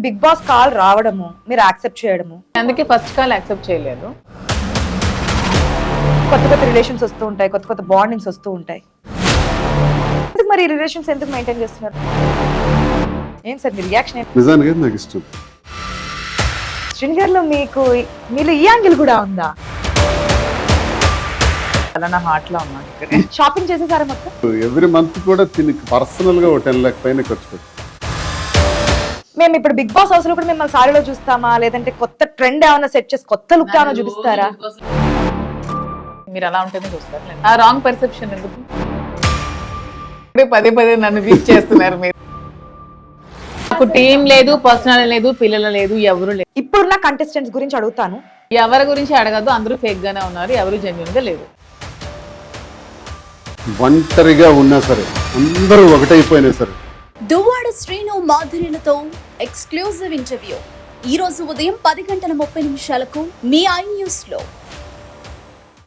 Big boss call రావడము మీరు accept చేయడము, అందుకే ఫస్ట్ కాల్ యాక్సెప్ట్ చేయలేదు. కొత్త కొత్త రిలేషన్స్ వస్తూ ఉంటాయి, కొత్త కొత్త బాండింగ్స్ వస్తూ ఉంటాయి. ఎందుకు మరి రిలేషన్స్ ఎందుకు మెయింటైన్ చేస్తున్నారు? ఏం సార్ మీ రియాక్షన్? నిజానికి నాకు ఇష్టం. శ్రీనిగర్ లో మీకు మీలో ఈ యాంగిల్ కూడా ఉందా? అలా నా హార్ట్ లో ఉన్నాను. ఇక్కడ షాపింగ్ చేసేసారా మొత్తం? ఎవ్రీ మంత్ కూడా దీనికి పర్సనల్ గా 10 లక్ష పైన ఖర్చు పెడతాం. మేము ఇప్పుడు బిగ్ బాస్ హౌస్ లో కూడా మిమ్మల్ని సారీలో చూస్తామా, లేదంటే కొత్త ట్రెండ్ ఏమైనా సెట్ చేసి కొత్త లుక్ ఏమైనా చూపిస్తారా? మీరు అలా ఉంటేనే చూస్తారు. ఆ రాంగ్ పర్సెప్షన్ ఎందుకు? పదే పదే నన్ను రీచ్ చేస్తున్నారు మీరు. నాకు టీం లేదు, పర్సనల్ లేదు, పిల్లలు లేదు, ఎవరు లేదు. ఇప్పుడున్న కంటెస్టెంట్స్ గురించి అడుగుతాను. ఎవరి గురించి అడగద్దు, అందరూ ఫేక్ గానే ఉన్నారు, ఎవరు జెన్యున్ గా లేదు. ఒంటరిగా ఉన్నా సరే అందరూ ఒకటైపోయినా సరే. దువ్వాడ శ్రీను మాధుర్యలతో ఎక్స్క్లూజివ్ ఇంటర్వ్యూ ఈ రోజు ఉదయం 10:30 మీ ఐ న్యూస్ లో.